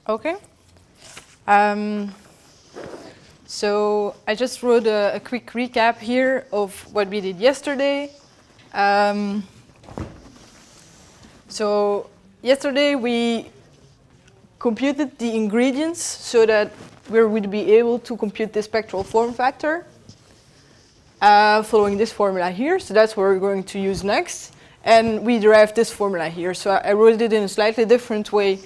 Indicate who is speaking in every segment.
Speaker 1: Okay. So I just wrote a quick recap here of what we did yesterday. So yesterday we computed the ingredients so that we would be able to compute the spectral form factor following this formula here. So that's what we're going to use next. And we derived this formula here. So I wrote it in a slightly different way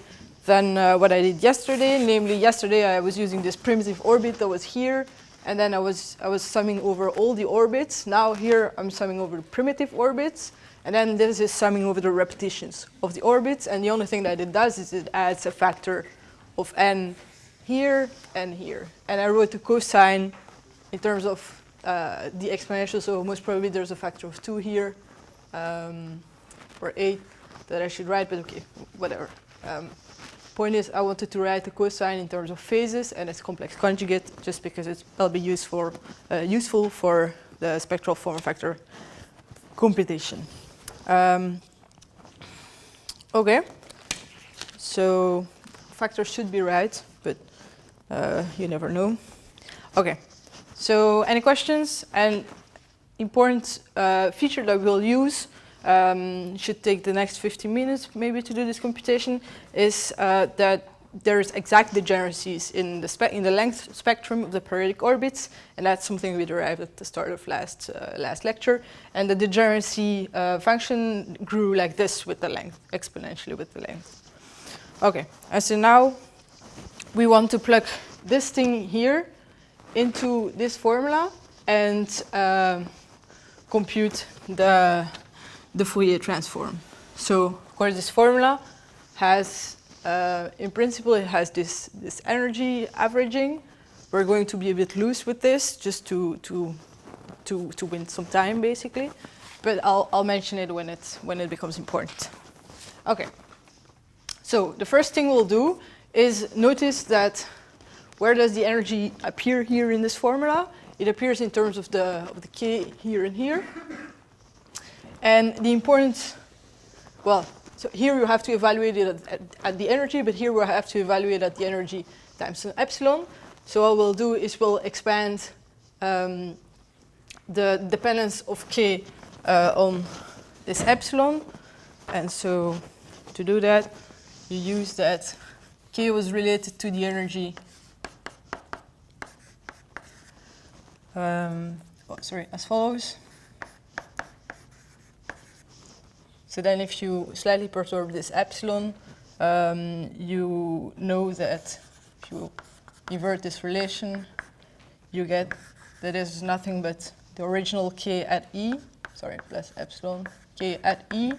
Speaker 1: than what I did yesterday. Namely, yesterday I was using this primitive orbit that was here, and then I was summing over all the orbits. Now here I'm summing over the primitive orbits, and then this is summing over the repetitions of the orbits. And the only thing that it does is it adds a factor of n here and here. And I wrote the cosine in terms of the exponential, so most probably there's a factor of 2 here, or 8 that I should write, but okay, whatever. Point is, I wanted to write the cosine in terms of phases and its complex conjugate, just because it'll be useful for the spectral form factor computation. Okay, so factors should be right, but you never know. Okay, so any questions? And important feature that we'll use, should take the next 15 minutes maybe to do this computation, is that there's exact degeneracies in the length spectrum of the periodic orbits, and that's something we derived at the start of last lecture. And the degeneracy function grew like this with the length, exponentially with the length. Okay, and so now we want to plug this thing here into this formula and compute the Fourier transform. So, of course, this formula has, in principle, it has this energy averaging. We're going to be a bit loose with this, just to win some time, basically. But I'll mention it when it becomes important. Okay. So the first thing we'll do is notice that where does the energy appear here in this formula? It appears in terms of the k here and here. And the important, well, so here you have to evaluate it at the energy, but here we'll have to evaluate at the energy times an epsilon. So what we'll do is we'll expand the dependence of k on this epsilon. And so to do that, you use that k was related to the energy as follows. So then if you slightly perturb this epsilon, you know that if you invert this relation, you get that is nothing but the original k at e, plus epsilon k at e,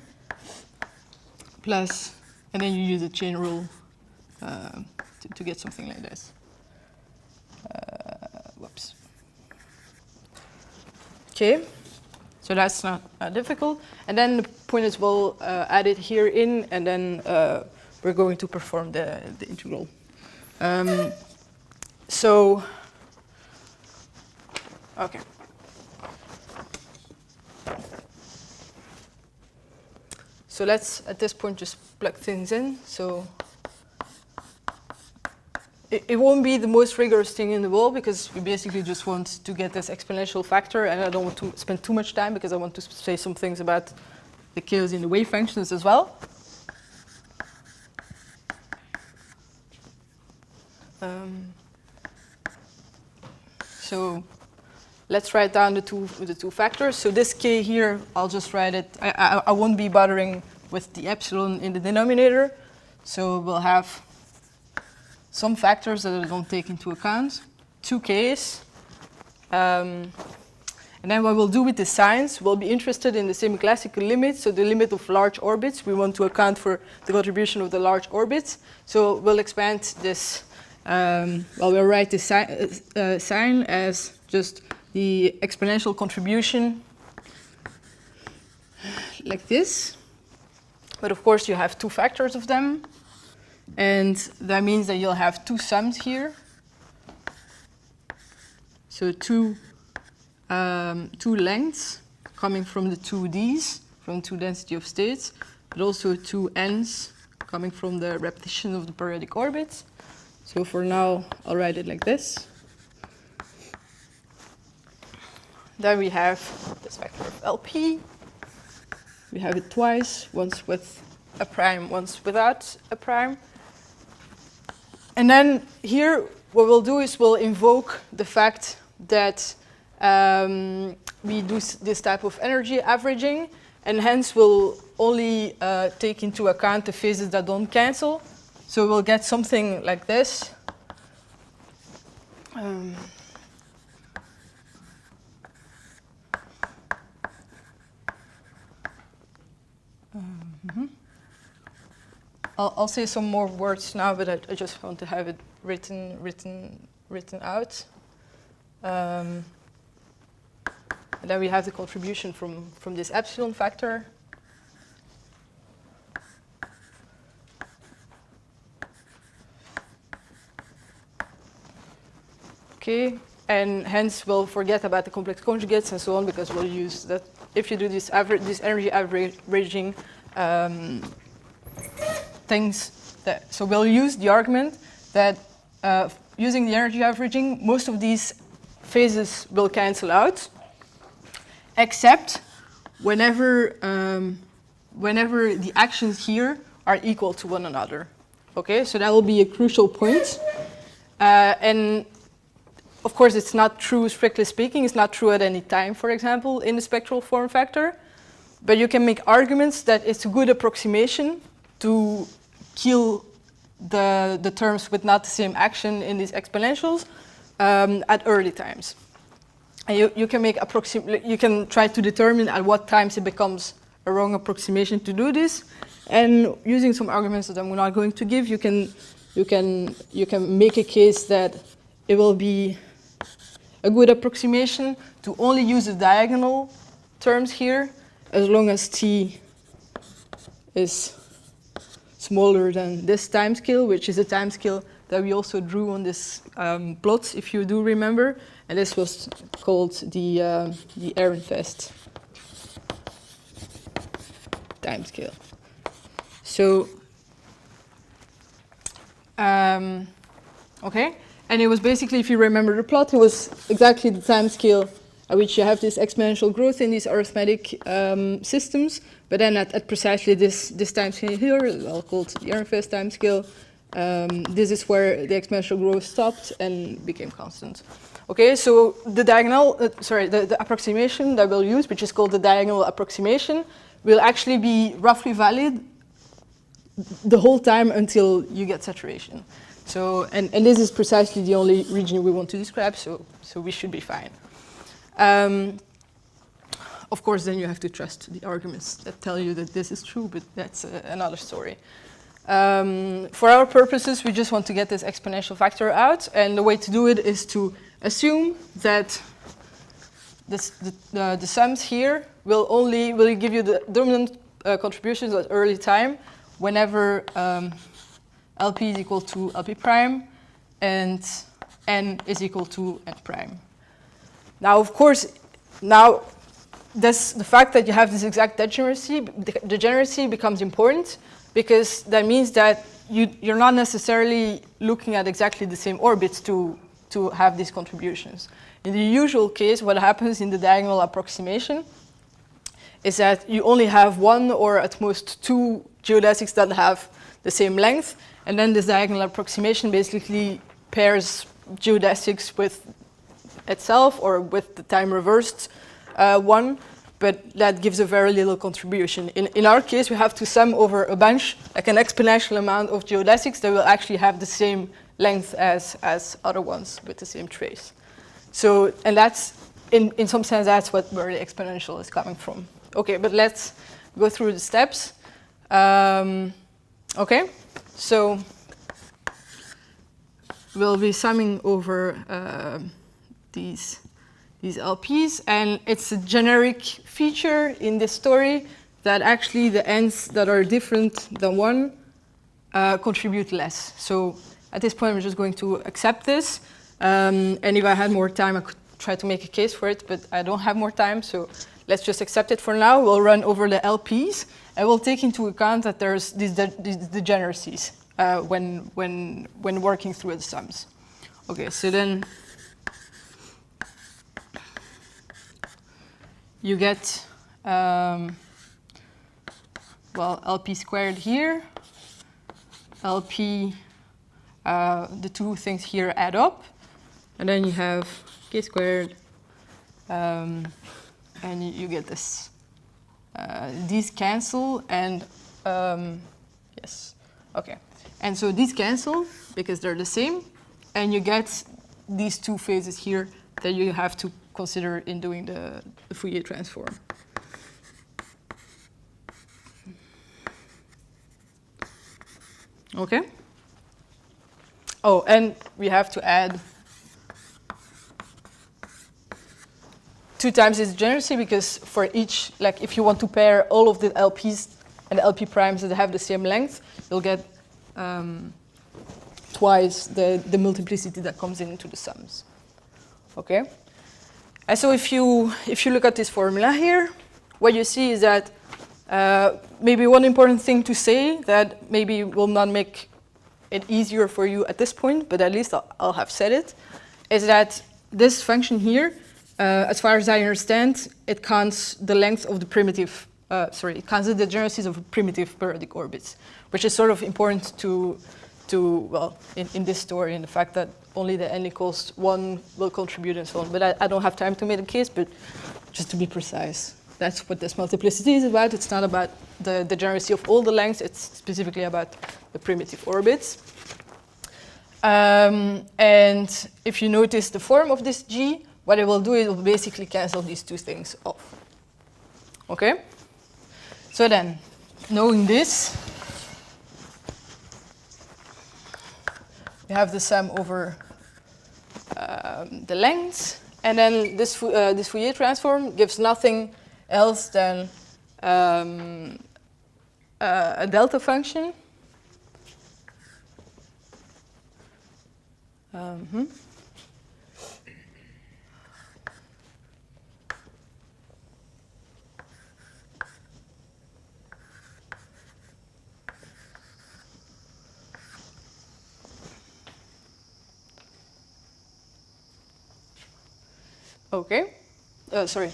Speaker 1: plus, and then you use the chain rule to get something like this. Whoops. Okay. So that's not difficult. And then the point is we'll add it here in, and then we're going to perform the integral. So, okay. So let's, at this point, just plug things in. So it won't be the most rigorous thing in the world, because we basically just want to get this exponential factor, and I don't want to spend too much time because I want to say some things about the chaos in the wave functions as well. So let's write down the two factors. So this k here, I'll just write it. I won't be bothering with the epsilon in the denominator. So we'll have some factors that I don't take into account, 2k's. And then what we'll do with the signs, we'll be interested in the semi-classical limit, so the limit of large orbits. We want to account for the contribution of the large orbits. So we'll expand this, we'll write this sign as just the exponential contribution like this. But of course you have two factors of them. And that means that you'll have two sums here. So two lengths coming from the two Ds, from two density of states, but also two Ns coming from the repetition of the periodic orbits. So for now, I'll write it like this. Then we have this vector of LP. We have it twice, once with a prime, once without a prime. And then here, what we'll do is we'll invoke the fact that we do this type of energy averaging, and hence we'll only take into account the phases that don't cancel. So we'll get something like this. I'll say some more words now, but I just want to have it written out. And then we have the contribution from this epsilon factor. Okay, and hence we'll forget about the complex conjugates and so on, because we'll use that. If you do this energy averaging things, so we'll use the argument that using the energy averaging, most of these phases will cancel out, except whenever the actions here are equal to one another. Okay, so that will be a crucial point. And of course, it's not true, strictly speaking, it's not true at any time, for example, in the spectral form factor. But you can make arguments that it's a good approximation to kill the terms with not the same action in these exponentials at early times. And you can make you can try to determine at what times it becomes a wrong approximation to do this. And using some arguments that I'm not going to give, you can make a case that it will be a good approximation to only use the diagonal terms here, as long as t is smaller than this time scale, which is a time scale that we also drew on this plot, if you do remember. And this was called the Ehrenfest time scale. So, okay. And it was basically, if you remember the plot, it was exactly the time scale at which you have this exponential growth in these arithmetic systems. But then at precisely this time scale here, well called the Ehrenfest time scale, this is where the exponential growth stopped and became constant. Okay, so the diagonal, the approximation that we'll use, which is called the diagonal approximation, will actually be roughly valid the whole time until you get saturation. So, and this is precisely the only region we want to describe, so we should be fine. Of course, then you have to trust the arguments that tell you that this is true, but that's another story. For our purposes, we just want to get this exponential factor out, and the way to do it is to assume that the sums here will give you the dominant contributions at early time whenever LP is equal to LP prime and N is equal to N prime. Now, of course, the fact that you have this exact degeneracy becomes important, because that means that you're not necessarily looking at exactly the same orbits to have these contributions. In the usual case, what happens in the diagonal approximation is that you only have one or at most two geodesics that have the same length, and then this diagonal approximation basically pairs geodesics with itself or with the time reversed one, but that gives a very little contribution. In our case, we have to sum over a bunch, like an exponential amount of geodesics that will actually have the same length as other ones with the same trace. So, and that's, in some sense, that's where the exponential is coming from. Okay, but let's go through the steps. Okay, so we'll be summing over these LPs, and it's a generic feature in this story that actually the n's that are different than 1 contribute less. So at this point, I'm just going to accept this, and if I had more time, I could try to make a case for it, but I don't have more time, so let's just accept it for now. We'll run over the LPs, and we'll take into account that there's these degeneracies when working through the sums. Okay, so then you get, well, LP squared here, LP, the two things here add up, and then you have k squared, and you get this. These cancel, and yes, okay. And so these cancel because they're the same, and you get these two phases here that you have to consider in doing the Fourier transform. Okay. Oh, and we have to add 2 times this degeneracy, because for each, like if you want to pair all of the LPs and the LP primes that have the same length, you'll get twice the multiplicity that comes into the sums. Okay. And so if you look at this formula here, what you see is that maybe one important thing to say that maybe will not make it easier for you at this point, but at least I'll have said it, is that this function here, as far as I understand, it counts the length of the primitive, it counts the degeneracies of primitive periodic orbits, which is sort of important to well, in this story, and the fact that only the n equals 1 will contribute and so on. But I don't have time to make a case, but just to be precise, that's what this multiplicity is about. It's not about the degeneracy of all the lengths, it's specifically about the primitive orbits. And if you notice the form of this G, what it will do, it will basically cancel these two things off. Okay? So then, knowing this, we have the sum over the lengths, and then this Fourier transform gives nothing else than a delta function. Okay. Sorry.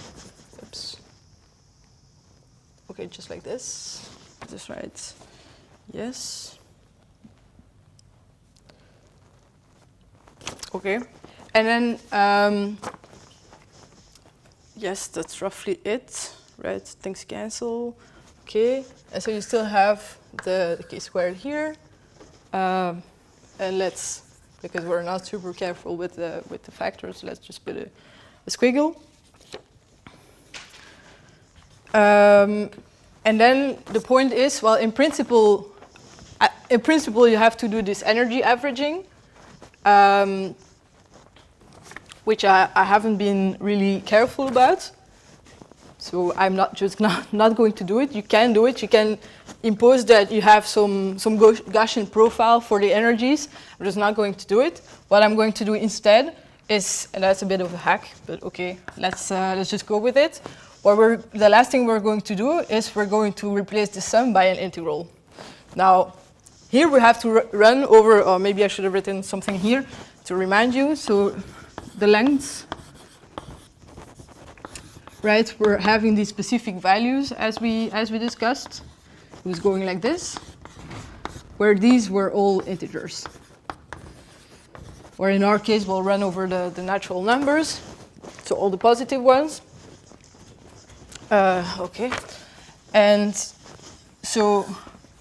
Speaker 1: Oops. Okay, just like this. Is this right? Yes. Okay. And then, yes, that's roughly it, right? Things cancel. Okay. And so you still have the k squared here. And let's, because we're not super careful with the factors, let's just put a squiggle. And then the point is, well, in principle, you have to do this energy averaging, which I haven't been really careful about. So I'm not going to do it. You can do it. You can impose that you have some Gaussian profile for the energies. I'm just not going to do it. What I'm going to do instead is, and that's a bit of a hack, but okay, let's just go with it. The last thing we're going to do is we're going to replace the sum by an integral. Now, here we have to run over, or maybe I should have written something here to remind you. So the lengths, right? We're having these specific values as we discussed. It was going like this, where these were all integers. Or in our case, we'll run over the natural numbers, so all the positive ones. Okay. And so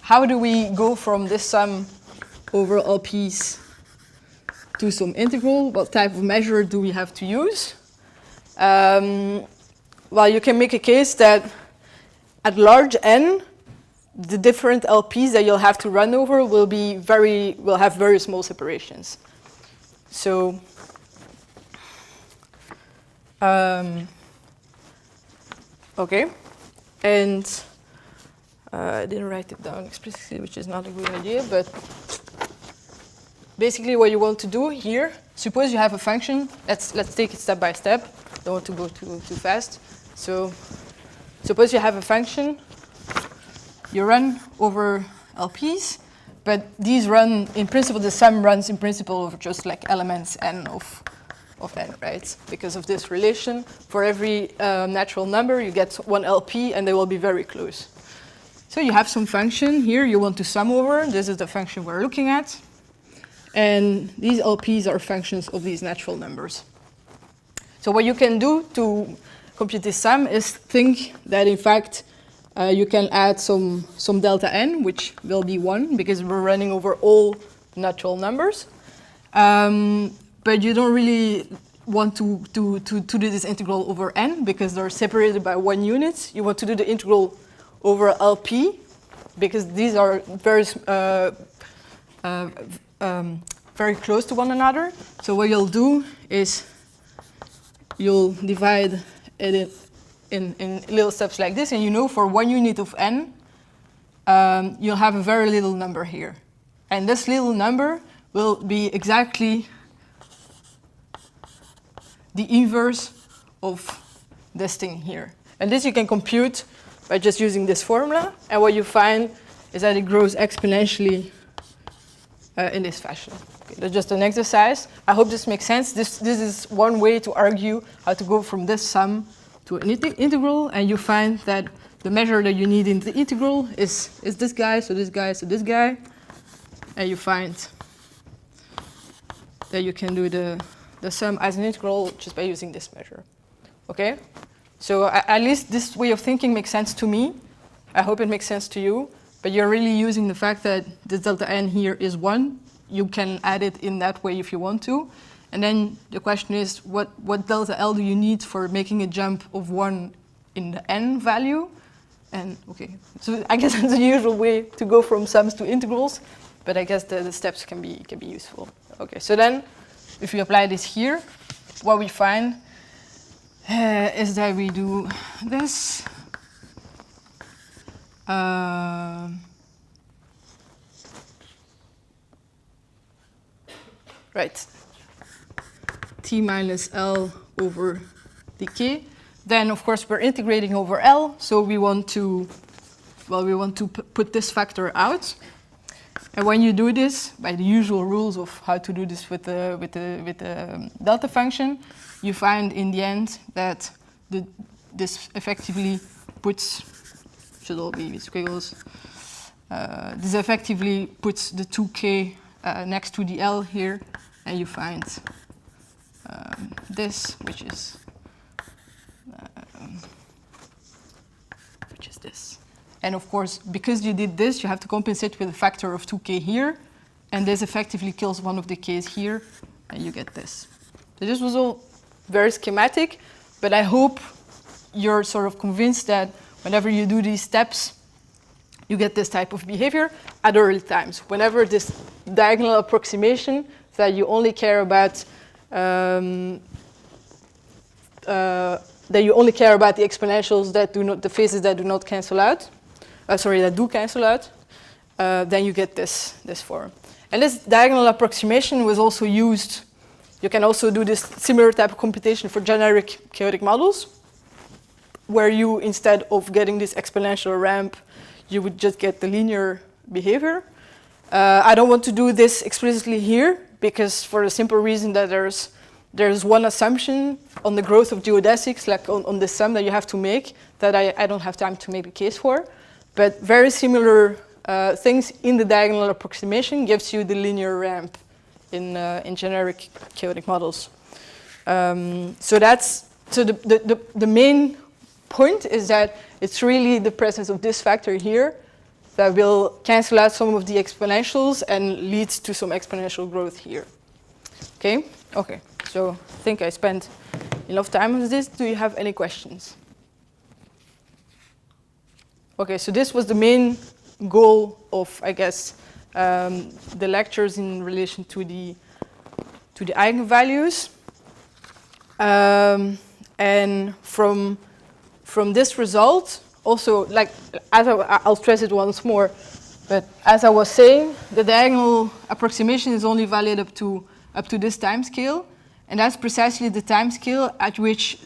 Speaker 1: how do we go from this sum over LPs to some integral? What type of measure do we have to use? Well, you can make a case that at large n, the different LPs that you'll have to run over will have very small separations. So okay, and I didn't write it down explicitly, which is not a good idea, but basically what you want to do here, suppose you have a function, let's take it step by step, don't want to go too fast. So suppose you have a function, you run over LPs, but these run, in principle, the sum runs in principle over just like elements n of n, right? Because of this relation, for every natural number, you get one LP, and they will be very close. So you have some function here you want to sum over. This is the function we're looking at. And these LPs are functions of these natural numbers. So what you can do to compute this sum is think that, in fact, you can add some delta n, which will be 1, because we're running over all natural numbers. But you don't really want to do this integral over n, because they're separated by 1 unit. You want to do the integral over LP, because these are very close to one another. So what you'll do is you'll divide it in little steps like this, and you know for 1 unit of n, you'll have a very little number here. And this little number will be exactly the inverse of this thing here. And this you can compute by just using this formula, and what you find is that it grows exponentially in this fashion. Okay, that's just an exercise. I hope this makes sense. This is one way to argue how to go from this sum to an integral, and you find that the measure that you need in the integral is this guy, so this guy, so this guy, and you find that you can do the sum as an integral just by using this measure. Okay? So at least this way of thinking makes sense to me. I hope it makes sense to you. But you're really using the fact that this delta n here is 1. You can add it in that way if you want to. And then the question is, what delta L do you need for making a jump of 1 in the n value? And okay, so I guess that's the usual way to go from sums to integrals. But I guess the steps can be useful. Okay, so then if we apply this here, what we find is that we do this. Right. T minus L over dk. Then, of course, we're integrating over L, so we want to put this factor out. And when you do this, by the usual rules of how to do this with the delta function, you find in the end that this effectively puts, should all be squiggles, this effectively puts the 2k next to the L here, and you find this, which is this. And of course, because you did this, you have to compensate with a factor of 2k here, and this effectively kills one of the k's here, and you get this. So this was all very schematic, but I hope you're sort of convinced that whenever you do these steps, you get this type of behavior at early times. Whenever this diagonal approximation that you only care about the exponentials that do not, the phases that do not cancel out, that do cancel out, then you get this form. And this diagonal approximation was also used. You can also do this similar type of computation for generic chaotic models, where you, instead of getting this exponential ramp, you would just get the linear behavior. I don't want to do this explicitly here, because for the simple reason that there's one assumption on the growth of geodesics, like on the sum that you have to make, that I don't have time to make a case for. But very similar things in the diagonal approximation gives you the linear ramp in generic chaotic models. So the main point is that it's really the presence of this factor here that will cancel out some of the exponentials and leads to some exponential growth here. Okay? Okay. So I think I spent enough time on this. Do you have any questions? Okay, so this was the main goal of, I guess, the lectures in relation to the eigenvalues. And from this result, also, like, as I'll stress it once more, but as I was saying, the diagonal approximation is only valid up to this time scale, and that's precisely the time scale at which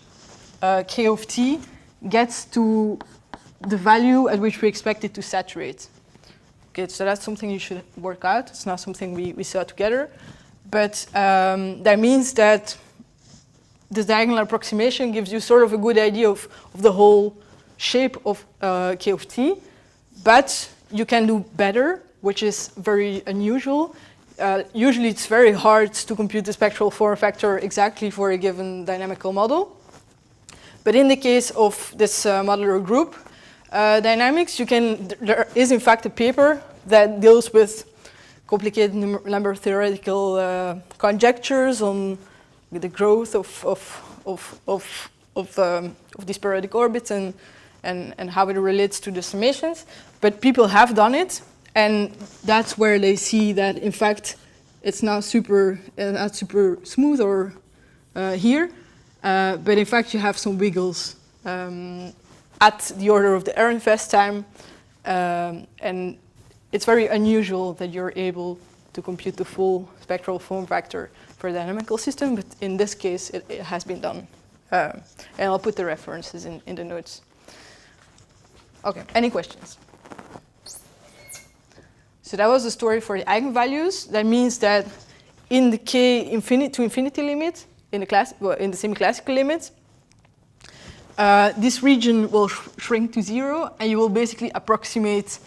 Speaker 1: k of t gets to the value at which we expect it to saturate. Okay, so that's something you should work out. It's not something we saw together. But that means that this diagonal approximation gives you sort of a good idea of the whole shape of K of t. But you can do better, which is very unusual. Usually it's very hard to compute the spectral form factor exactly for a given dynamical model. But in the case of this modular group dynamics, there is in fact a paper that deals with complicated number theoretical conjectures on the growth of these periodic orbits and how it relates to the summations. But people have done it, and that's where they see that in fact it's not super smooth or here, but in fact you have some wiggles at the order of the Ehrenfest time, and it's very unusual that you're able to compute the full spectral form factor for a dynamical system, but in this case it has been done. And I'll put the references in the notes. Okay, any questions? So that was the story for the eigenvalues. That means that in the K to infinity limit, in the semi-classical limit, this region will shrink to 0, and you will basically approximate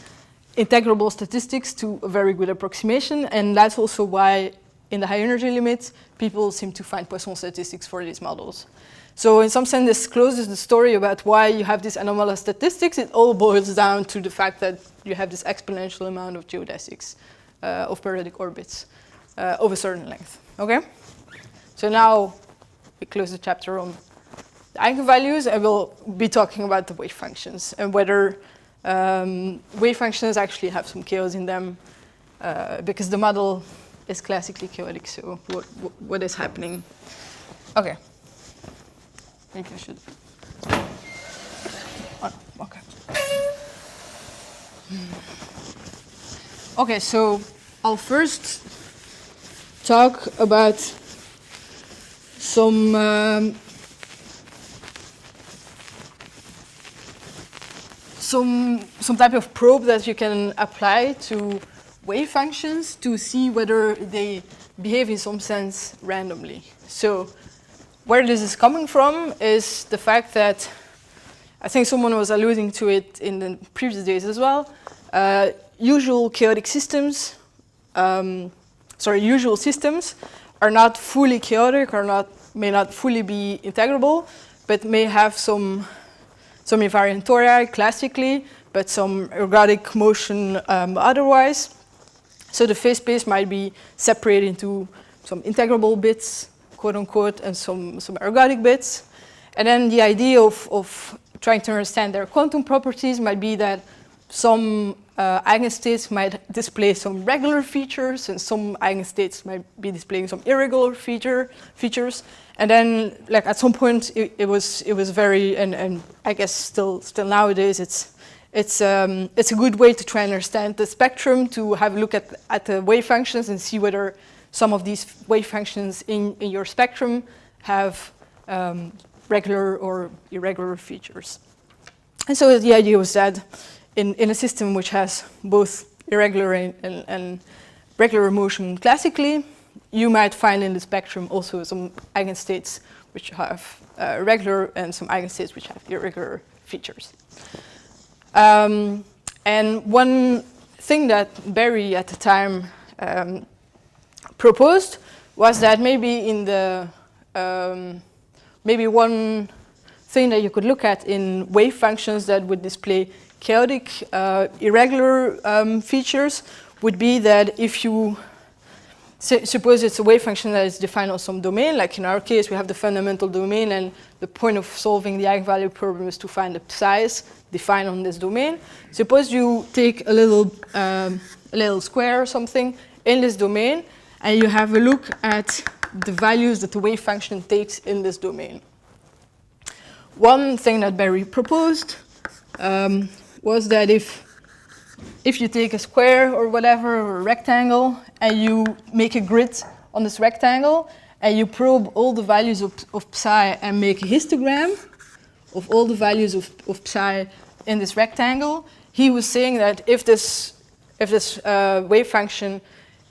Speaker 1: integrable statistics to a very good approximation. And that's also why in the high energy limit, people seem to find Poisson statistics for these models. So in some sense, this closes the story about why you have these anomalous statistics. It all boils down to the fact that you have this exponential amount of geodesics of periodic orbits of a certain length. Okay? So now we close the chapter on the eigenvalues, and we'll be talking about the wave functions and whether wave functions actually have some chaos in them, because the model is classically chaotic. So what is happening? Okay. Maybe I should. Oh, okay. Okay, so I'll first talk about some type of probe that you can apply to wave functions to see whether they behave in some sense randomly. So where this is coming from is the fact that, I think someone was alluding to it in the previous days as well, usual systems are not fully chaotic or may not fully be integrable, but may have some invariant tori classically, but some ergodic motion otherwise. So the phase space might be separated into some integrable bits, quote unquote, and some ergodic bits. And then the idea of trying to understand their quantum properties might be that some eigenstates might display some regular features, and some eigenstates might be displaying some irregular features. And then, like at some point, it was very, and I guess still nowadays, it's a good way to try and understand the spectrum, to have a look at the wave functions and see whether some of these wave functions in your spectrum have regular or irregular features. And so the idea was that in a system which has both irregular and regular motion classically, you might find in the spectrum also some eigenstates which have regular and some eigenstates which have irregular features. And one thing that Barry at the time proposed was that maybe in the maybe one thing that you could look at in wave functions that would display chaotic irregular features would be that if you suppose it's a wave function that is defined on some domain, like in our case we have the fundamental domain, and the point of solving the eigenvalue problem is to find the size defined on this domain. Suppose you take a little square or something in this domain, and you have a look at the values that the wave function takes in this domain. One thing that Barry proposed was that if you take a square or whatever, or a rectangle, and you make a grid on this rectangle, and you probe all the values of psi and make a histogram of all the values of psi in this rectangle, he was saying that if this wave function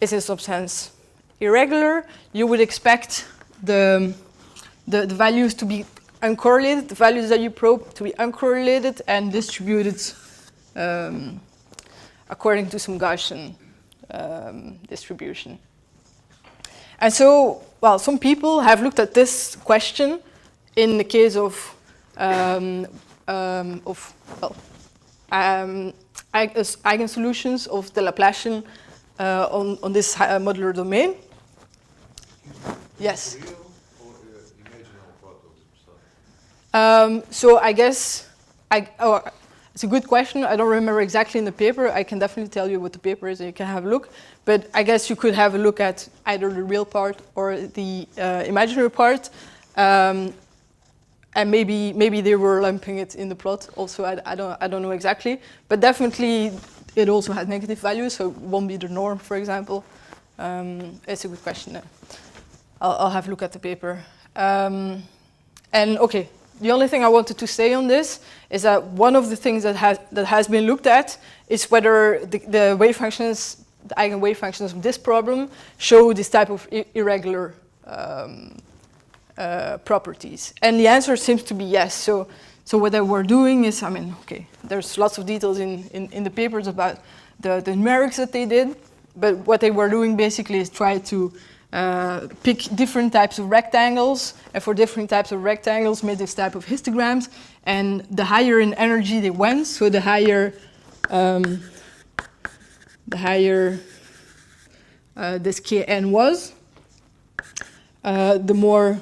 Speaker 1: is in some sense irregular, you would expect the values to be uncorrelated, the values that you probe to be uncorrelated and distributed according to some Gaussian distribution. And so, well, some people have looked at this question in the case of eigensolutions of the Laplacian on this modular domain. Yes.
Speaker 2: Real or imaginary part of the stuff?
Speaker 1: So I guess it's a good question. I don't remember exactly in the paper. I can definitely tell you what the paper is, and you can have a look. But I guess you could have a look at either the real part or the imaginary part. And maybe they were lumping it in the plot. Also, I don't know exactly. But definitely, it also has negative values, so it won't be the norm, for example. It's a good question. I'll have a look at the paper. And okay. The only thing I wanted to say on this is that one of the things that has been looked at is whether the wave functions, the eigenwave functions of this problem, show this type of irregular properties. And the answer seems to be yes. So what they were doing is, I mean, okay, there's lots of details in the papers about the numerics that they did, but what they were doing basically is try to pick different types of rectangles, and for different types of rectangles made this type of histograms, and the higher in energy they went, so the higher this Kn was, the more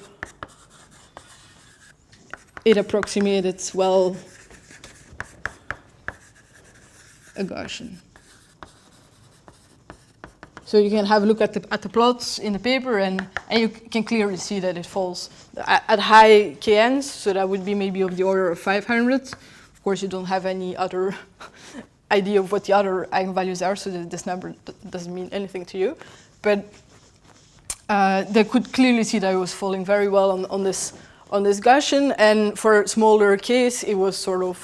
Speaker 1: it approximated well a Gaussian. So you can have a look at the plots in the paper, and you can clearly see that it falls at high Kns, so that would be maybe of the order of 500. Of course, you don't have any other idea of what the other eigenvalues are, so this number doesn't mean anything to you. But they could clearly see that it was falling very well on this Gaussian, and for smaller case, it was sort of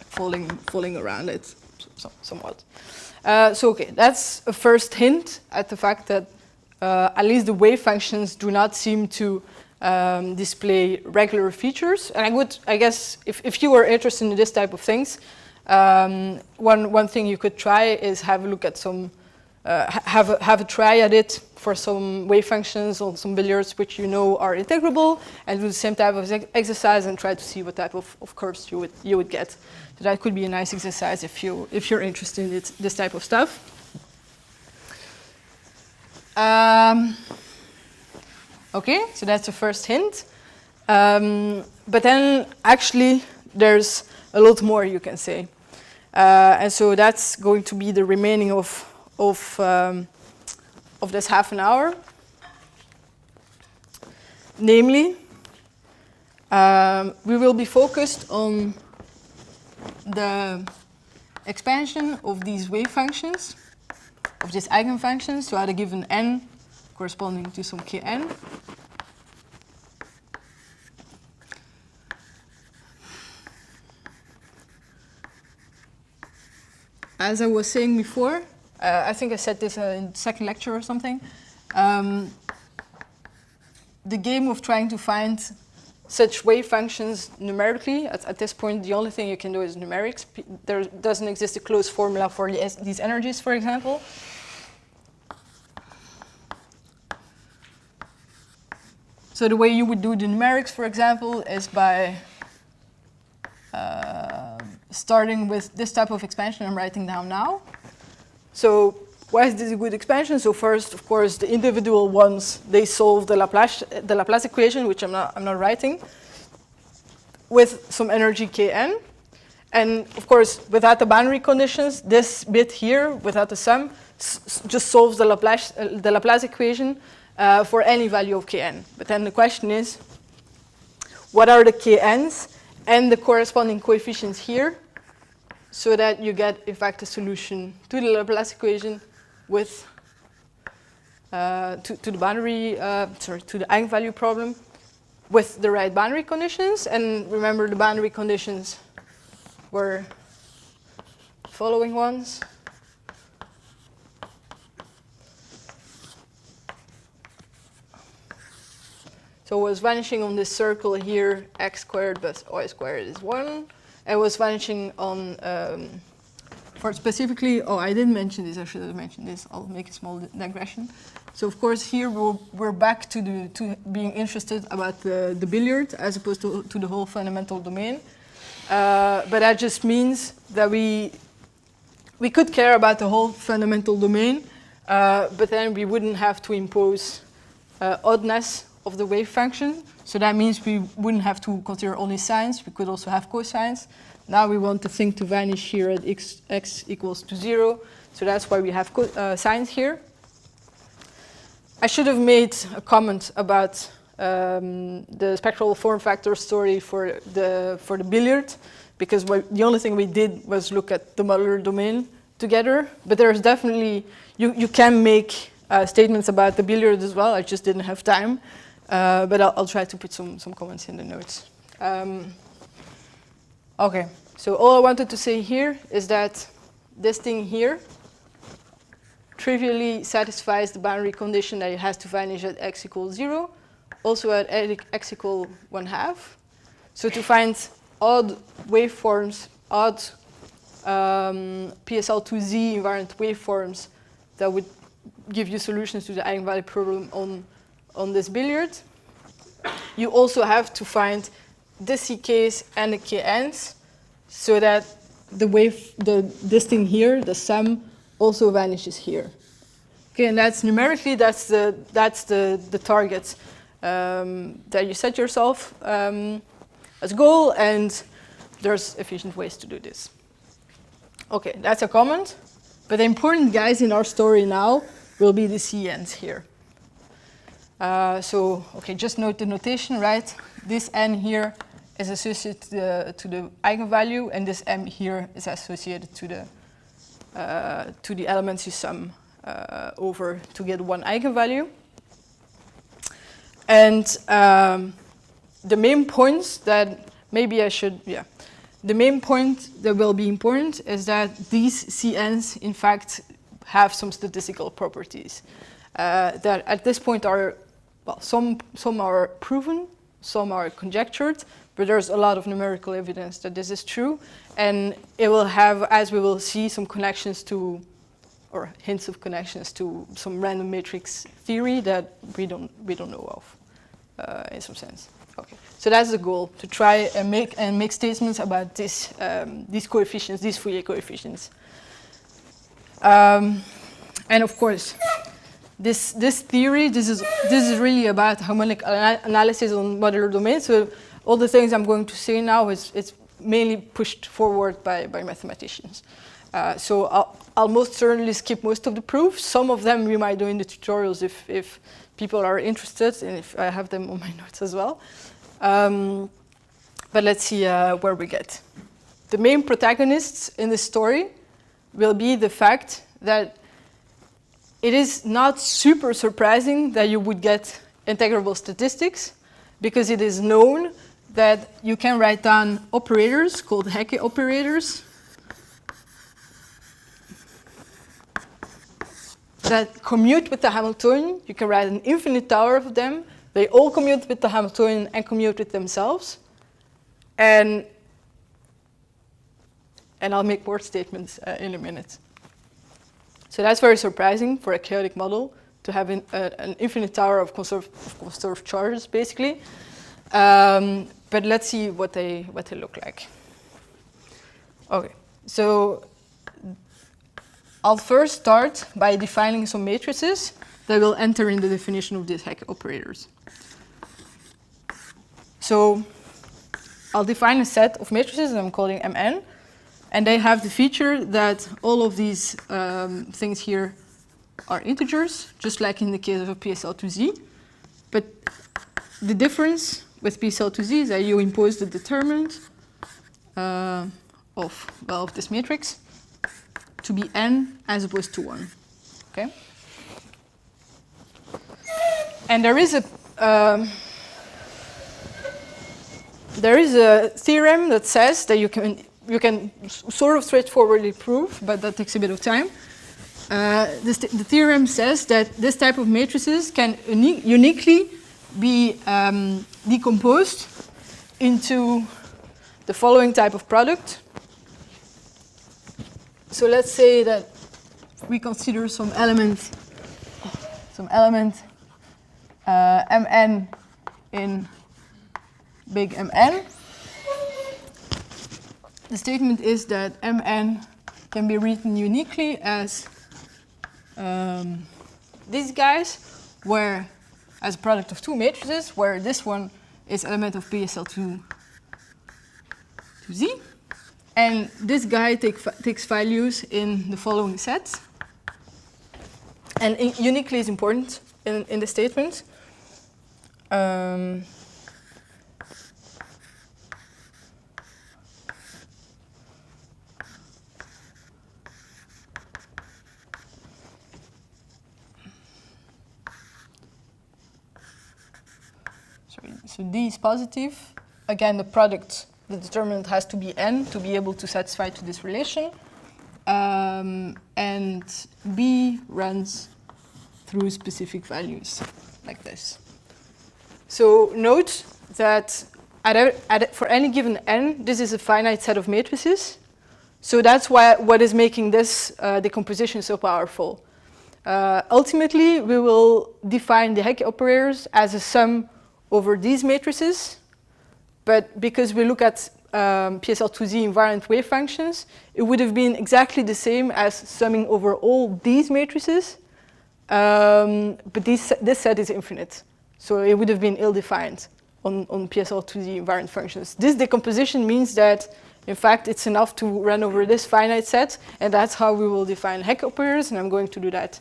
Speaker 1: falling around it somewhat. So okay, that's a first hint at the fact that at least the wave functions do not seem to display regular features. And I guess if you were interested in this type of things, one thing you could try is have a look at some, have a try at it for some wave functions on some billiards which you know are integrable, and do the same type of exercise and try to see what type of curves you would get. So that could be a nice exercise if you're interested in this type of stuff. Okay, so that's the first hint. But then actually there's a lot more you can say. And so that's going to be the remaining of this half an hour. Namely, we will be focused on the expansion of these wave functions, of these eigenfunctions, so at a given n corresponding to some Kn. As I was saying before, I think I said this in the second lecture or something, the game of trying to find such wave functions numerically, at this point the only thing you can do is numerics. There doesn't exist a closed formula for these energies, for example. So the way you would do the numerics, for example, is by starting with this type of expansion I'm writing down now. So why is this a good expansion? So first, of course, the individual ones, they solve the Laplace equation, which I'm not writing, with some energy Kn. And of course, without the boundary conditions, this bit here, without the sum, just solves the Laplace equation for any value of Kn. But then the question is, what are the Kn's and the corresponding coefficients here, so that you get, in fact, a solution to the Laplace equation with to the boundary, to the eigenvalue problem with the right boundary conditions. And remember, the boundary conditions were following ones. So it was vanishing on this circle here, x squared plus y squared is 1. It was vanishing on, for specifically, oh, I didn't mention this, I should have mentioned this. I'll make a small digression. So of course here we're back to being interested about the billiard as opposed to the whole fundamental domain. But that just means that we could care about the whole fundamental domain, but then we wouldn't have to impose oddness of the wave function. So that means we wouldn't have to consider only sines, we could also have cosines. Now we want the thing to vanish here at x equals to 0, so that's why we have sines here. I should have made a comment about the spectral form factor story for the billiard, because the only thing we did was look at the modular domain together, but there's definitely, you can make statements about the billiard as well, I just didn't have time. But I'll try to put some comments in the notes. Okay, so all I wanted to say here is that this thing here trivially satisfies the boundary condition that it has to vanish at x equals 0, also at x equals 1/2. So to find odd waveforms, odd PSL2Z invariant waveforms that would give you solutions to the eigenvalue problem on this billiard, you also have to find the CKs and the KNs so that this thing here, the sum, also vanishes here. Okay, and that's numerically, that's the target that you set yourself as a goal, and there's efficient ways to do this. Okay, that's a comment, but the important guys in our story now will be the CNs here. So, okay, just note the notation, right? This n here is associated to the eigenvalue, and this m here is associated to the elements you sum over to get one eigenvalue. And the main points that the main point that will be important is that these CNs, in fact, have some statistical properties that at this point are, well, some are proven, some are conjectured, but there's a lot of numerical evidence that this is true, and it will have, as we will see, some connections to, or hints of connections to some random matrix theory that we don't know of, in some sense. Okay, so that's the goal, to try and make statements about these coefficients, these Fourier coefficients. And of course, this theory, this is really about harmonic analysis on modular domains. So all the things I'm going to say now it's mainly pushed forward by mathematicians. So I'll most certainly skip most of the proofs. Some of them we might do in the tutorials if people are interested, and if I have them on my notes as well. But let's see where we get. The main protagonists in this story will be the fact that it is not super surprising that you would get integrable statistics, because it is known that you can write down operators called Hecke operators that commute with the Hamiltonian. You can write an infinite tower of them. They all commute with the Hamiltonian and commute with themselves. And I'll make more statements in a minute. So that's very surprising for a chaotic model to have an infinite tower of conserved charges, basically. But let's see what they look like. Okay, so I'll first start by defining some matrices that will enter in the definition of these Hecke operators. So I'll define a set of matrices, and I'm calling Mn. And they have the feature that all of these things here are integers, just like in the case of a PSL2Z. But the difference with PSL2Z is that you impose the determinant of this matrix to be n as opposed to 1. Okay? And there is a theorem that says that you can you can sort of straightforwardly prove, but that takes a bit of time. The theorem says that this type of matrices can uniquely be decomposed into the following type of product. So let's say that we consider some element Mn in big Mn. The statement is that Mn can be written uniquely as these guys, where as a product of two matrices, where this one is element of PSL2 to Z, and this guy takes values in the following sets. And uniquely is important in the statement. So D is positive. Again, the product, the determinant has to be n to be able to satisfy to this relation. And B runs through specific values, like this. So note that for any given n, this is a finite set of matrices. So that's what is making this decomposition so powerful. Ultimately, we will define the Hecke operators as a sum over these matrices. But because we look at PSL2Z invariant wave functions, it would have been exactly the same as summing over all these matrices. But this set is infinite. So it would have been ill-defined on PSL2Z invariant functions. This decomposition means that, in fact, it's enough to run over this finite set, and that's how we will define Hecke operators, and I'm going to do that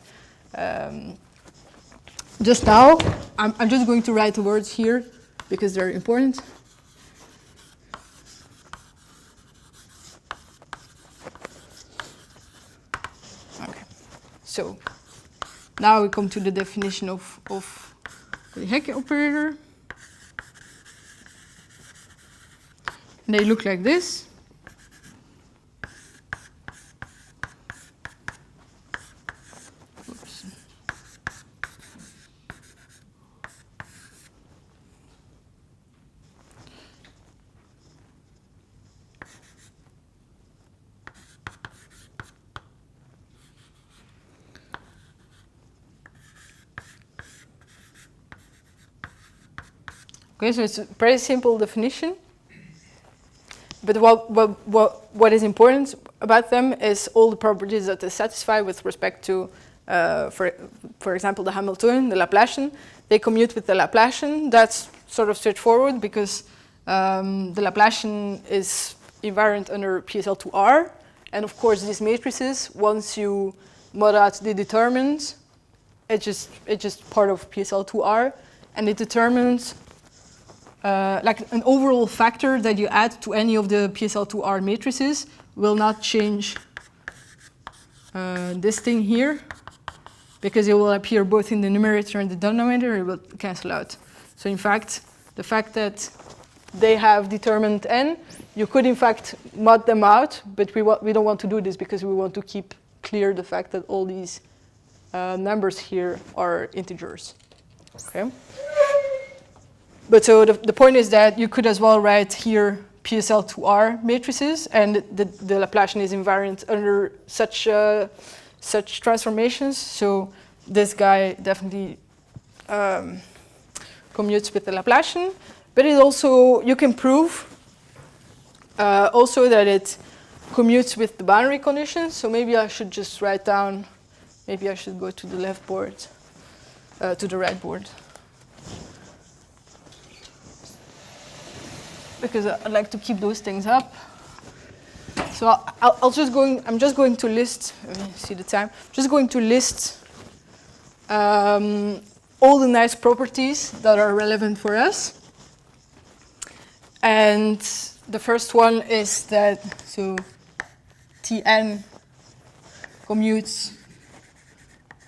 Speaker 1: just now. I'm just going to write the words here because they're important. Okay. So now we come to the definition of the Hecke operator. And they look like this. Oops. Okay, so it's a very simple definition. But what is important about them is all the properties that they satisfy with respect to, for example, the Hamiltonian, the Laplacian. They commute with the Laplacian. That's sort of straightforward because the Laplacian is invariant under PSL2R. And of course, these matrices, once you mod out the determinant, it's just part of PSL2R. And it determines like an overall factor that you add to any of the PSL2R matrices will not change this thing here, because it will appear both in the numerator and the denominator. It will cancel out. So in fact, the fact that they have determinant n, you could in fact mod them out, but we don't want to do this because we want to keep clear the fact that all these numbers here are integers. Okay. But so the point is that you could as well write here PSL2R matrices, and the Laplacian is invariant under such transformations. So this guy definitely commutes with the Laplacian. But it also, you can prove also that it commutes with the boundary conditions. So maybe I should just write down, maybe I should go to the left board, to the right board. Because I'd like to keep those things up. So I'm just going to list, let me see the time, just going to list all the nice properties that are relevant for us. And the first one is that, so Tn commutes,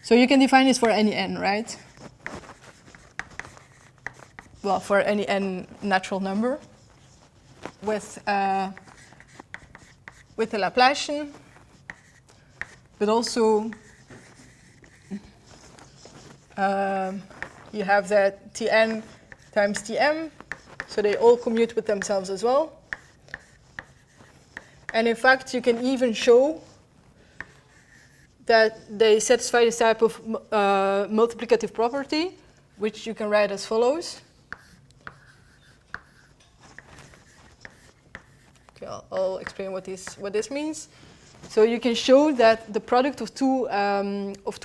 Speaker 1: so you can define this for any n, right? Well, for any n natural number with with the Laplacian, but also you have that Tn times Tm, so they all commute with themselves as well. And in fact, you can even show that they satisfy this type of multiplicative property, which you can write as follows. Okay, I'll explain what this means. So you can show that the product of two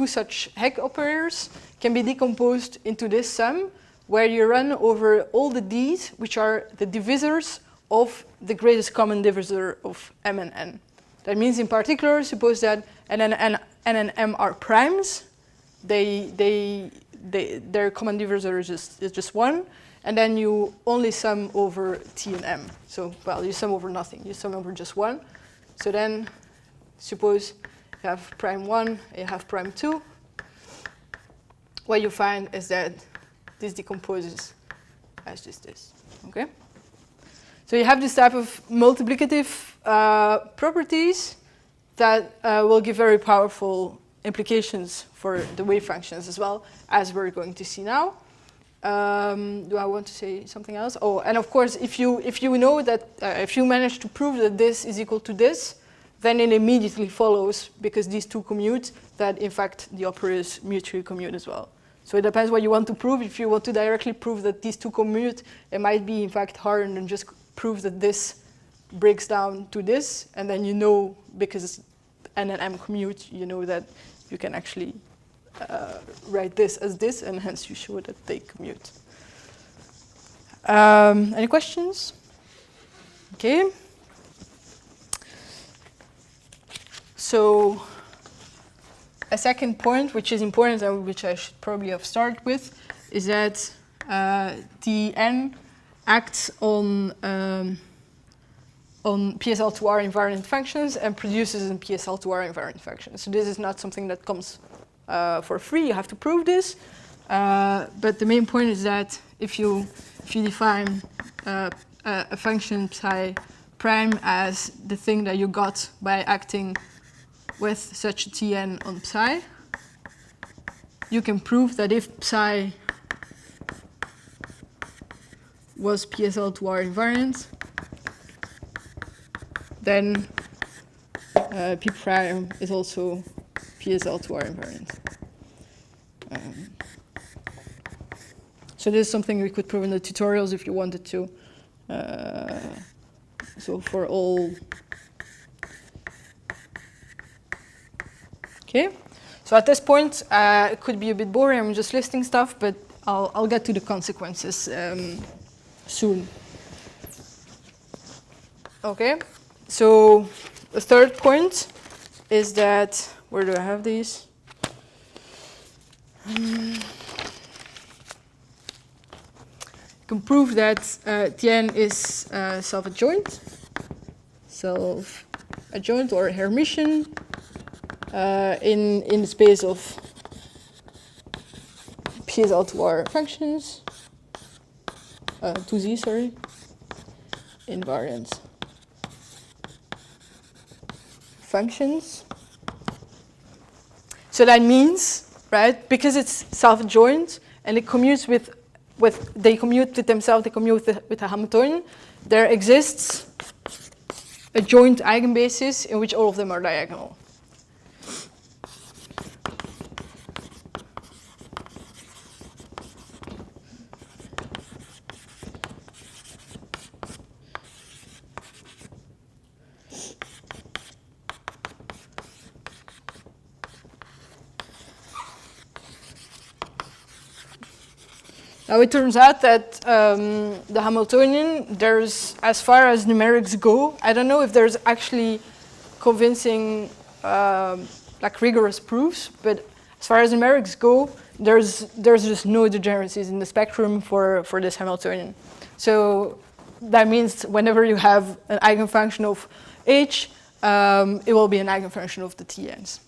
Speaker 1: such Hecke operators can be decomposed into this sum, where you run over all the d's, which are the divisors of the greatest common divisor of m and n. That means, in particular, suppose that n and m are primes. Their common divisor is just 1, and then you only sum over t and m. So, well, you sum over nothing. You sum over just 1. So then, suppose you have prime 1, you have prime 2. What you find is that this decomposes as just this. Okay? So you have this type of multiplicative properties that will give very powerful implications for the wave functions as well, as we're going to see now. Do I want to say something else? Oh, and of course, if you know that if you manage to prove that this is equal to this, then it immediately follows, because these two commute, that in fact the operators mutually commute as well. So it depends what you want to prove. If you want to directly prove that these two commute, it might be in fact harder than just prove that this breaks down to this, and then you know, because n and m commute, you know that you can actually write this as this, and hence you show that they commute. Any questions? Okay. So a second point, which is important and which I should probably have started with, is that Tn acts on PSL2R invariant functions and produces in PSL2R invariant functions. So this is not something that comes for free. You have to prove this. But the main point is that if you define a function psi prime as the thing that you got by acting with such a Tn on psi, you can prove that if psi was PSL2R invariant, then P prime is also PSL2R invariant. So this is something we could prove in the tutorials if you wanted to. So for all. Okay. So at this point, it could be a bit boring. I'm just listing stuff, but I'll get to the consequences soon. Okay. So the third point is that, where do I have these? You can prove that Tn is self-adjoint or Hermitian in the space of PSL2R functions, 2z, sorry, invariant functions. So that means, right, because it's self-adjoint and it commutes they commute with themselves, they commute with a Hamiltonian, there exists a joint eigenbasis in which all of them are diagonal. Now it turns out that the Hamiltonian, there's, as far as numerics go, I don't know if there's actually convincing, like rigorous proofs, but as far as numerics go, there's just no degeneracies in the spectrum for this Hamiltonian. So that means whenever you have an eigenfunction of h, it will be an eigenfunction of the Tn's.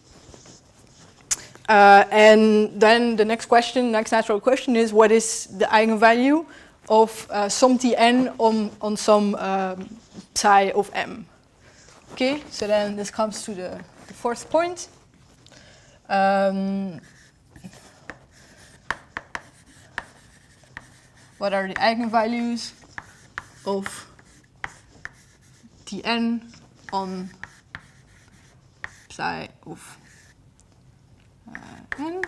Speaker 1: And then the next natural question is, what is the eigenvalue of some Tn on some psi of m? Okay, so then this comes to the fourth point. What are the eigenvalues of Tn on psi of n?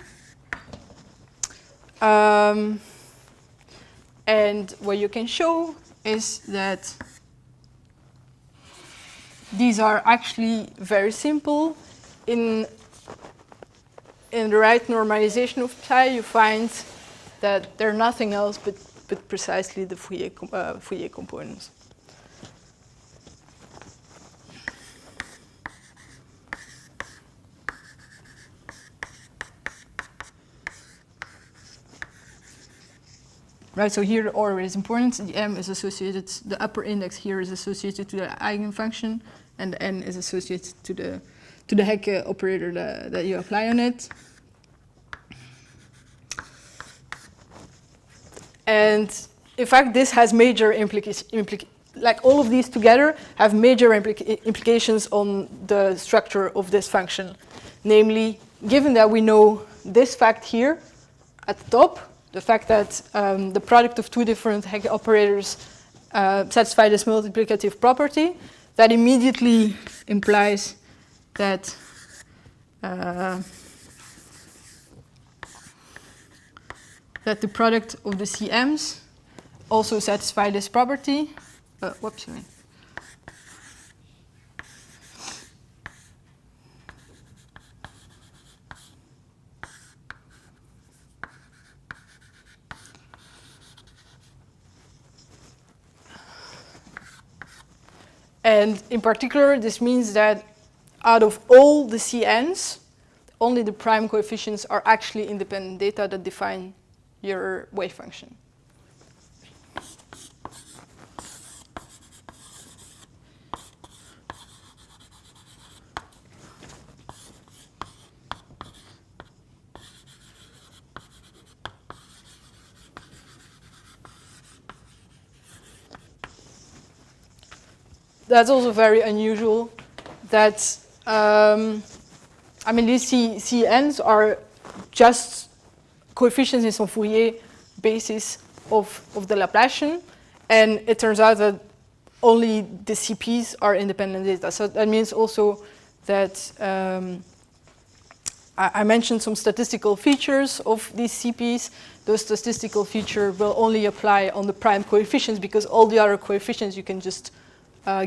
Speaker 1: And what you can show is that these are actually very simple. In the right normalization of psi, you find that they're nothing else but precisely the Fourier components. Right, so here the order is important. The m is associated, the upper index here is associated to the eigenfunction, and the n is associated to the Hecke operator that you apply on it. And in fact, this has major like all of these together have major implications on the structure of this function. Namely, given that we know this fact here at the top, the fact that the product of two different Hecke operators satisfy this multiplicative property, that immediately implies that that the product of the CMs also satisfy this property. Whoops, sorry. And in particular, this means that out of all the CNs, only the prime coefficients are actually independent data that define your wave function. That's also very unusual. That I mean, these CNs are just coefficients in some Fourier basis of the Laplacian, and it turns out that only the CPs are independent data. So that means also that I mentioned some statistical features of these CPs. Those statistical features will only apply on the prime coefficients because all the other coefficients you can just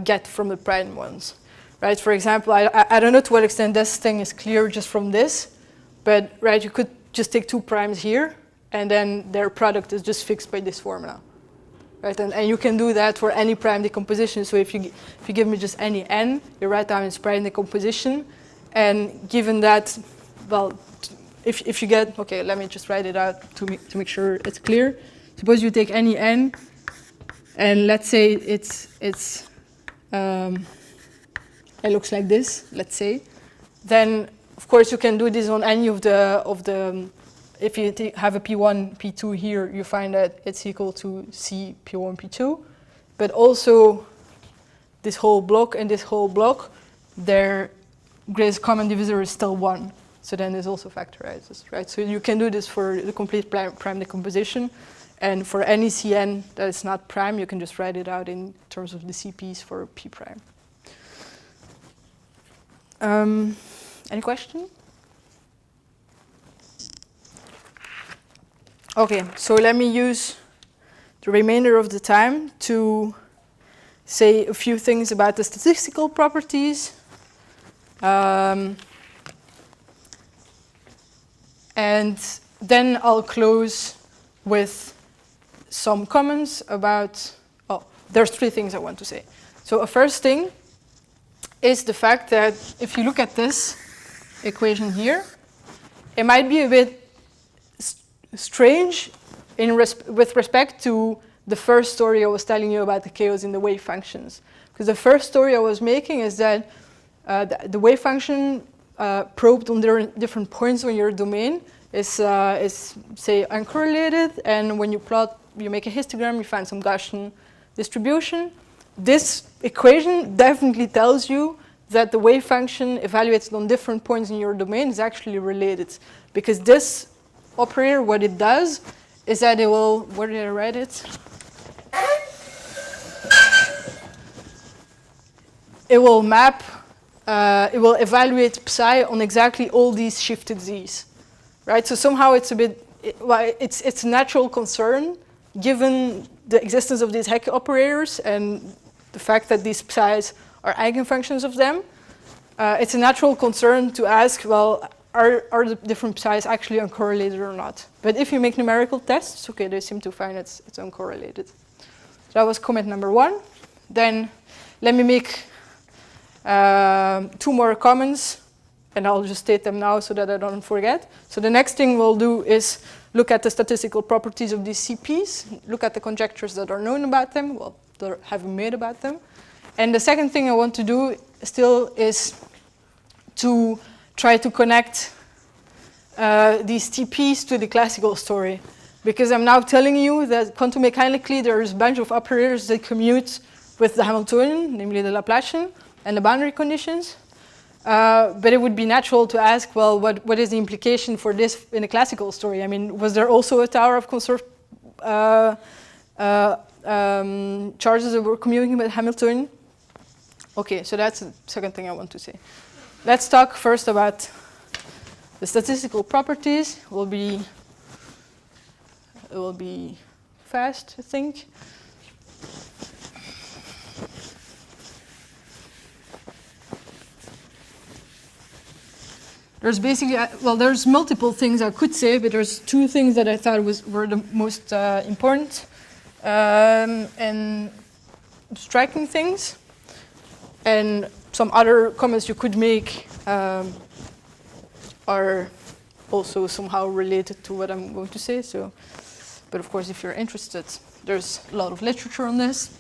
Speaker 1: get from the prime ones. Right? For example, I don't know to what extent this thing is clear just from this, but right, you could just take two primes here, and then their product is just fixed by this formula. Right? And you can do that for any prime decomposition. So if you give me just any n, you write down its prime decomposition, and given that, well, if you get, okay, let me just write it out to make sure it's clear. Suppose you take any n, and let's say it looks like this, let's say. Then, of course, you can do this on any of the if you have a P1, P2 here, you find that it's equal to C P1, P2. But also, this whole block and this whole block, their greatest common divisor is still 1. So then this also factorizes, right? So you can do this for the complete prime decomposition. And for any Cn that is not prime, you can just write it out in terms of the CPs for P prime. Any question? Okay, so let me use the remainder of the time to say a few things about the statistical properties. And then I'll close with some comments about, oh, there's three things I want to say. So a first thing is the fact that if you look at this equation here, it might be a bit strange with respect to the first story I was telling you about the chaos in the wave functions. Because the first story I was making is that the wave function probed on different points on your domain is say, uncorrelated, and when you plot, you make a histogram, you find some Gaussian distribution. This equation definitely tells you that the wave function evaluated on different points in your domain is actually related. Because this operator, what it does is that it will, where did I write it? It will map, it will evaluate psi on exactly all these shifted z's, right? So somehow it's a bit, it's a natural concern given the existence of these Hecke operators and the fact that these psi's are eigenfunctions of them. It's a natural concern to ask, well, are the different psi's actually uncorrelated or not? But if you make numerical tests, okay, they seem to find it's uncorrelated. So that was comment number 1. Then let me make 2 more comments, and I'll just state them now so that I don't forget. So the next thing we'll do is look at the statistical properties of these CPs, look at the conjectures that are known about them, well, that have been made about them. And the second thing I want to do still is to try to connect these TPs to the classical story. Because I'm now telling you that quantum mechanically there's a bunch of operators that commute with the Hamiltonian, namely the Laplacian, and the boundary conditions. But it would be natural to ask, well, what is the implication for this in a classical story? I mean, was there also a tower of conserved charges that were commuting with Hamiltonian? Okay, so that's the second thing I want to say. Let's talk first about the statistical properties. It will be fast, I think. There's basically, well, there's multiple things I could say, but there's 2 things that I thought were the most important and striking things. And some other comments you could make are also somehow related to what I'm going to say. So, but of course, if you're interested, there's a lot of literature on this.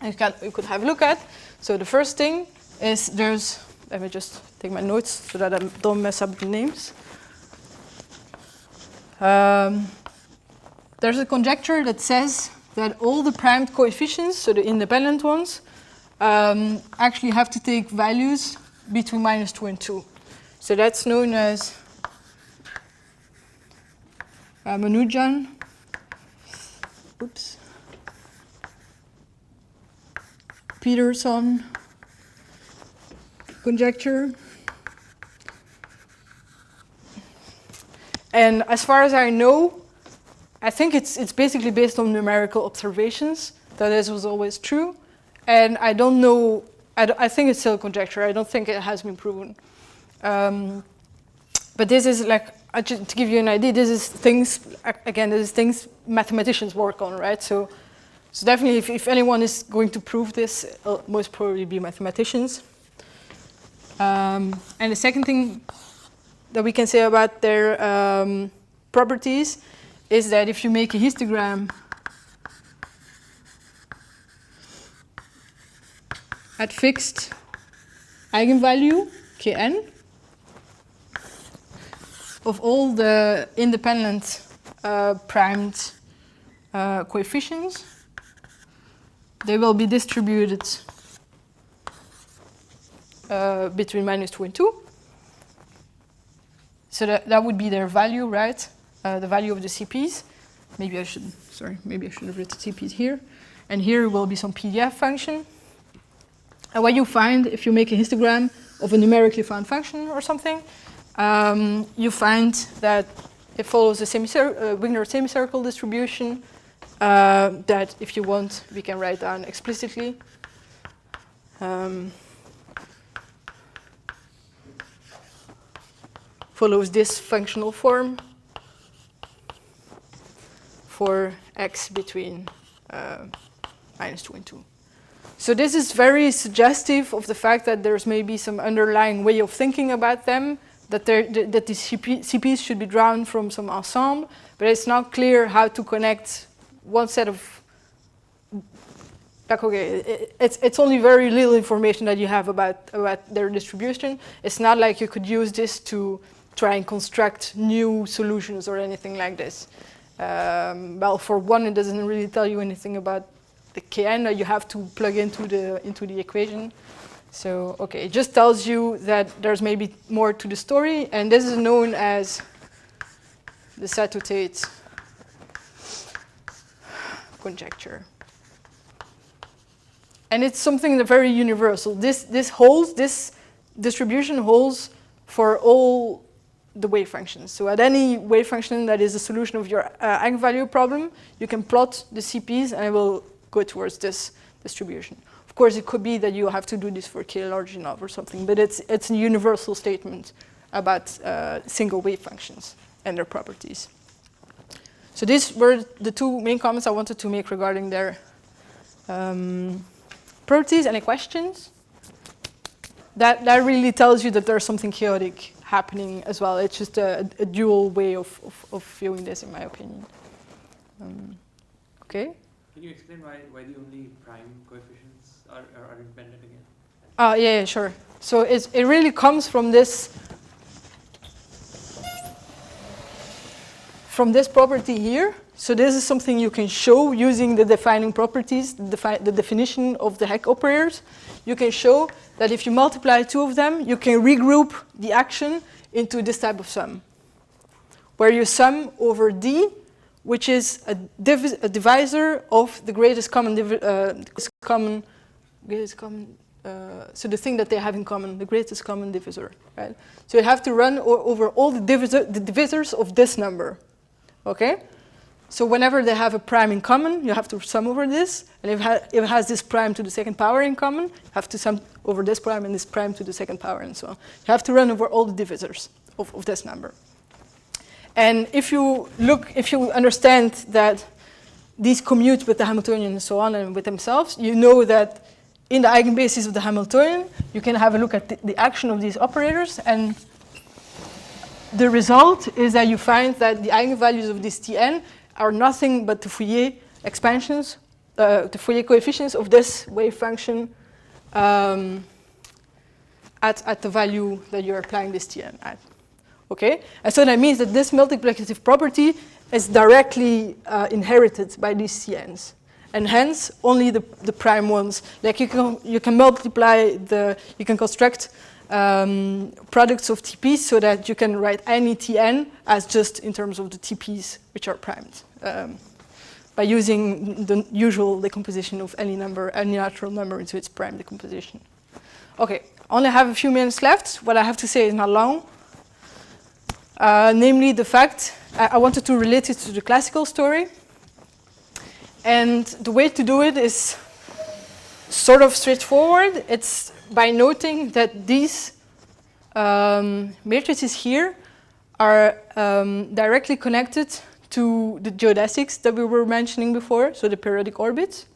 Speaker 1: You could have a look at. So the first thing is let me just take my notes so that I don't mess up the names. There's a conjecture that says that all the primed coefficients, so the independent ones, actually have to take values between -2 and 2. So that's known as Manoogian. Peterson conjecture. And as far as I know, I think it's basically based on numerical observations that this was always true. And I don't know, I think it's still a conjecture. I don't think it has been proven. But this is like, to give you an idea, this is things mathematicians work on, right? So definitely if anyone is going to prove this, it'll most probably be mathematicians. And the second thing that we can say about their properties is that if you make a histogram at fixed eigenvalue, Kn, of all the independent primed coefficients, they will be distributed between -2 and 2. So that would be their value, right? The value of the CPs. Maybe I should have written CPs here. And here will be some PDF function. And what you find if you make a histogram of a numerically found function or something, you find that it follows a Wigner semicircle distribution that, if you want, we can write down explicitly. Follows this functional form for x between -2 and 2. So this is very suggestive of the fact that there's maybe some underlying way of thinking about them, that these CPs should be drawn from some ensemble, but it's not clear how to connect one set of, like, okay, it's only very little information that you have about their distribution. It's not like you could use this to try and construct new solutions or anything like this. Well, for one, it doesn't really tell you anything about the Kn that you have to plug into the equation. So, okay, it just tells you that there's maybe more to the story, and this is known as the Satotate conjecture. And it's something that very universal. This distribution holds for all the wave functions. So at any wave function that is a solution of your eigenvalue problem, you can plot the CPs and it will go towards this distribution. Of course, it could be that you have to do this for k large enough or something, but it's a universal statement about single wave functions and their properties. So these were the two main comments I wanted to make regarding their properties. Any questions? That really tells you that there's something chaotic happening as well. It's just a dual way of viewing this, in my opinion. Okay.
Speaker 3: Can you explain why the only prime coefficients are independent again?
Speaker 1: Yeah, sure. So it really comes from this property here. So this is something you can show using the defining properties, the definition of the Heck operators. You can show that if you multiply two of them, you can regroup the action into this type of sum, where you sum over D, which is a divisor of the greatest common so the thing that they have in common, the greatest common divisor, right? So you have to run over all the divisors of this number, okay? So whenever they have a prime in common, you have to sum over this, and if it has this prime to the second power in common, you have to sum over this prime and this prime to the second power and so on. You have to run over all the divisors of this number. And if you understand that these commute with the Hamiltonian and so on and with themselves, you know that in the eigenbasis of the Hamiltonian, you can have a look at the action of these operators, and the result is that you find that the eigenvalues of this Tn are nothing but the Fourier expansions, the Fourier coefficients of this wave function at the value that you're applying this Tn at. Okay? And so that means that this multiplicative property is directly inherited by these Tn's. And hence, only the prime ones. Like you can multiply you can construct products of TPs so that you can write any Tn as just in terms of the TPs which are primed by using the usual decomposition of any number, any natural number into its prime decomposition. Okay, I only have a few minutes left. What I have to say is not long. Namely the fact, I wanted to relate it to the classical story. And the way to do it is sort of straightforward. It's by noting that these matrices here are directly connected to the geodesics that we were mentioning before, so the periodic orbits.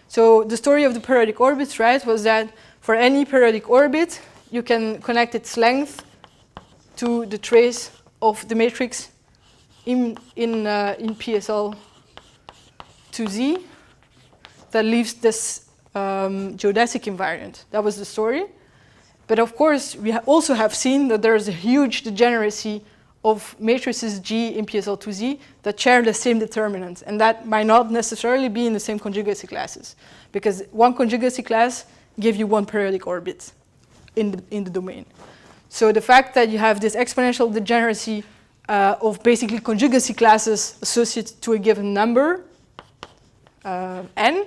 Speaker 1: So the story of the periodic orbits, right, was that for any periodic orbit, you can connect its length to the trace of the matrix in PSL to Z that leaves this geodesic invariant. That was the story. But of course, we also have seen that there's a huge degeneracy of matrices G in PSL2Z that share the same determinant. And that might not necessarily be in the same conjugacy classes, because one conjugacy class gives you one periodic orbit in the domain. So the fact that you have this exponential degeneracy of basically conjugacy classes associated to a given number, n,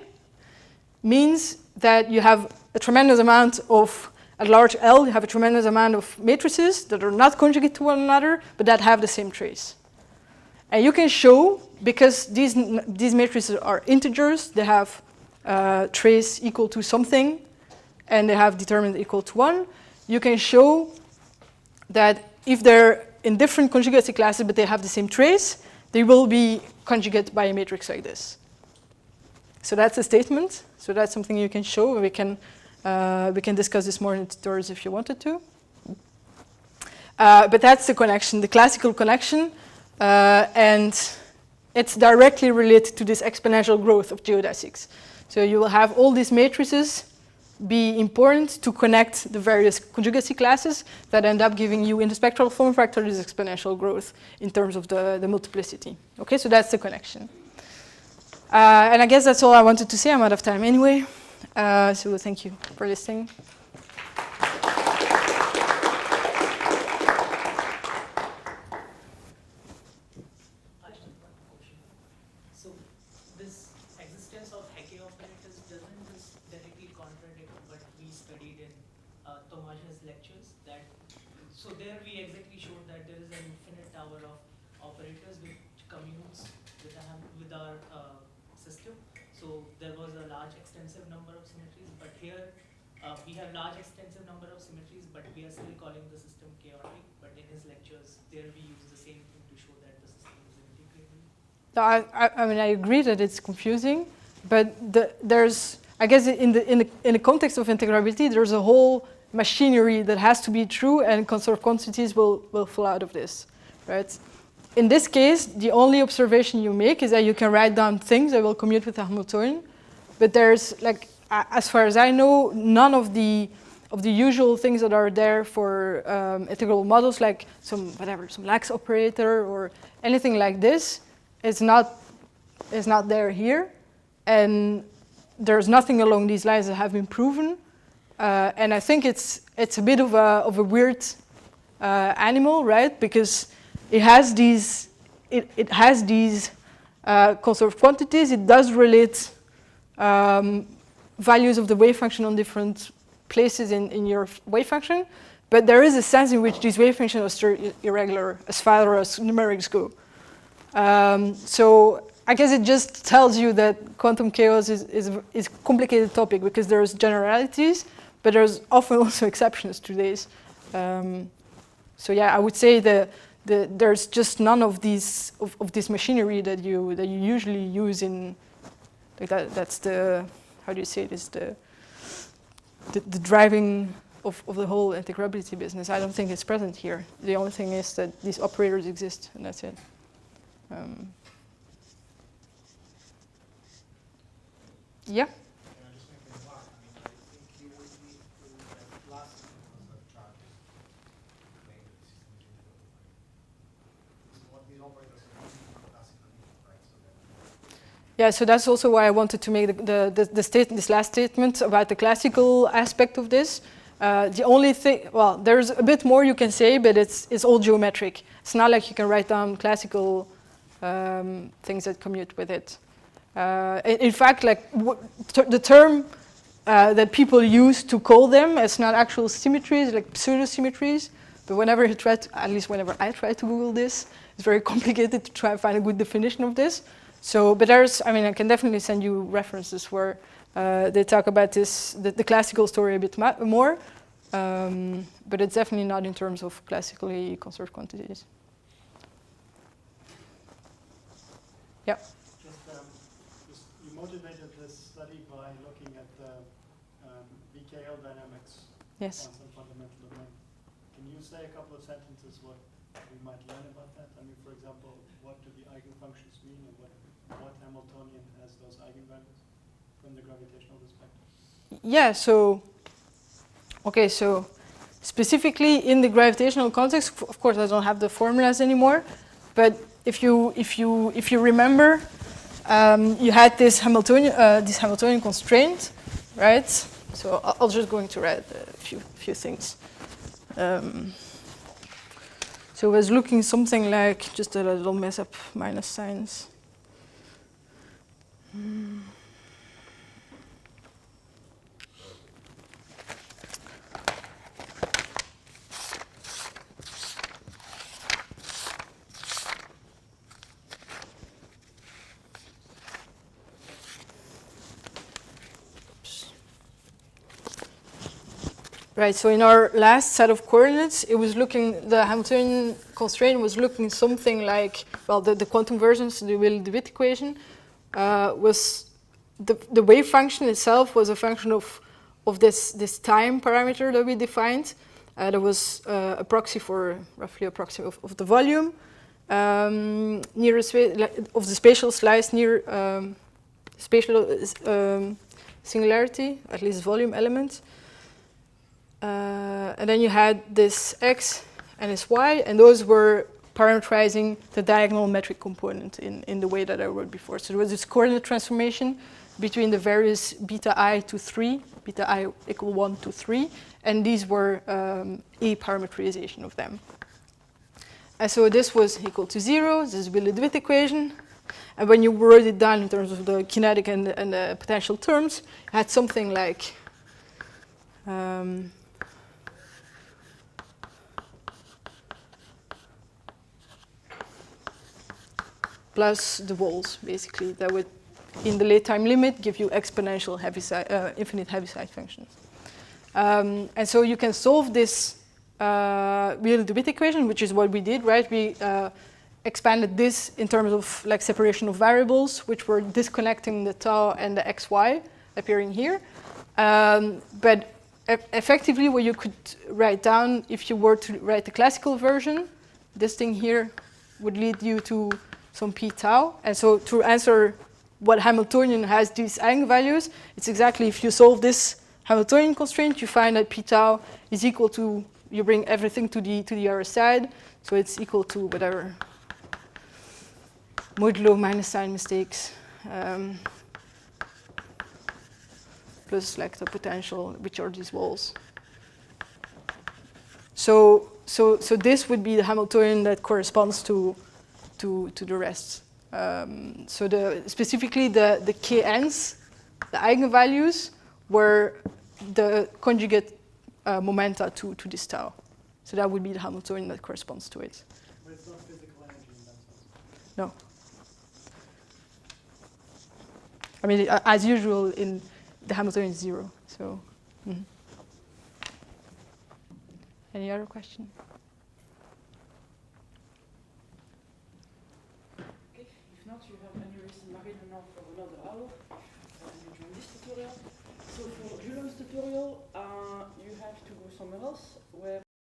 Speaker 1: means that you have a tremendous amount of, at large L, you have a tremendous amount of matrices that are not conjugate to one another, but that have the same trace. And you can show, because these matrices are integers, they have trace equal to something, and they have determinant equal to 1, you can show that if they're in different conjugacy classes, but they have the same trace, they will be conjugate by a matrix like this. So that's a statement. So that's something you can show. We can discuss this more in tutorials if you wanted to. But that's the connection, the classical connection. And it's directly related to this exponential growth of geodesics. So you will have all these matrices be important to connect the various conjugacy classes that end up giving you in the spectral form factor this exponential growth in terms of the multiplicity. Okay, so that's the connection. And I guess that's all I wanted to say. I'm out of time anyway. So thank you for listening.
Speaker 4: So this existence of Hecke operators doesn't just directly contradict what we studied in Tomáš's lectures. So there we exactly showed that there is an infinite tower of operators which commutes with our system. So there was a large extensive number of symmetries, but here we have large extensive number of symmetries, but we are still calling the system chaotic. But in his lectures, there we use the same thing to show that the system is integrable.
Speaker 1: No, I mean, I agree that it's confusing, but there's, I guess, in the context of integrability, there's a whole machinery that has to be true, and conserved quantities will fall out of this, right? In this case, the only observation you make is that you can write down things that will commute with the Hamiltonian, but there's, like, as far as I know, none of the usual things that are there for integrable models, like some lax operator or anything like this, is not there here, and there's nothing along these lines that have been proven, and I think it's a bit of a weird animal, right? Because it has these conserved quantities. It does relate values of the wave function on different places in your wave function, but there is a sense in which these wave functions are still irregular as far as numerics go. So I guess it just tells you that quantum chaos is a complicated topic, because there's generalities, but there's often also exceptions to this. So yeah, I would say there's just none of these of this machinery that you usually use in, like that's the, how do you say this, the driving of the whole integrability business. I don't think it's present here. The only thing is that these operators exist, and that's it. Yeah.
Speaker 5: Can I just make a remark? I mean, I think you would need to have classical conserved charges to claim that the system is integrable. So what these operators are using classical, right? So that
Speaker 1: Yeah, so that's also why I wanted to make this last statement about the classical aspect of this. The only thing, well, there's a bit more you can say, but it's all geometric. It's not like you can write down classical things that commute with it. In fact, like the term that people use to call them, it's not actual symmetries, like pseudo-symmetries. But whenever I try to Google this, it's very complicated to try and find a good definition of this. So, but I mean, I can definitely send you references where they talk about this, the classical story a bit more, but it's definitely not in terms of classically conserved quantities. Yeah.
Speaker 6: Just you motivated this study by looking at the BKL dynamics
Speaker 1: Yes.
Speaker 6: on some fundamental domain. Can you say a couple of sentences what we might learn about that? I mean, for example, what do the eigenfunctions mean, and what Hamiltonian has those eigenvalues from the gravitational perspective?
Speaker 1: Yeah. So, okay. So, specifically in the gravitational context, of course, I don't have the formulas anymore, but if you remember, you had this Hamiltonian constraint, right? So I'll just going to write a few things. So I was looking something like, just that I don't mess up minus signs. Right, so in our last set of coordinates, it was looking, the Hamiltonian constraint was looking something like, well, the quantum versions, the Wheeler-DeWitt equation, was the wave function itself was a function of this time parameter that we defined. That was a proxy for, roughly a proxy of the volume, near of the spatial slice near spatial singularity, at least volume element. And then you had this x and this y, and those were parameterizing the diagonal metric component in the way that I wrote before. So there was this coordinate transformation between the various beta I to 3, beta I equal 1 to 3, and these were a parameterization of them. And so this was equal to 0, this is Wheeler-DeWitt equation. And when you wrote it down in terms of the kinetic and the potential terms, it had something like plus the walls, basically, that would, in the late time limit, give you exponential infinite Heaviside functions. And so you can solve this Wheeler-DeWitt equation, which is what we did, right? We expanded this in terms of like separation of variables, which were disconnecting the tau and the xy appearing here. But effectively, what you could write down, if you were to write the classical version, this thing here would lead you to some p tau. And so to answer what Hamiltonian has these eigenvalues, it's exactly if you solve this Hamiltonian constraint, you find that p tau is equal to, you bring everything to the other side, so it's equal to whatever, modulo minus sign mistakes, plus like the potential, which are these walls. So this would be the Hamiltonian that corresponds to the rest. So specifically the kns, the eigenvalues, were the conjugate momenta to this tau. So that would be the Hamiltonian that corresponds to it.
Speaker 6: But it's not physical energy in that sense.
Speaker 1: No. I mean, as usual, in the Hamiltonian is 0. So, Any other question?
Speaker 7: Okay, if not, you have any reason married enough for another hour and you join this tutorial. So for Julian's tutorial, you have to go somewhere else where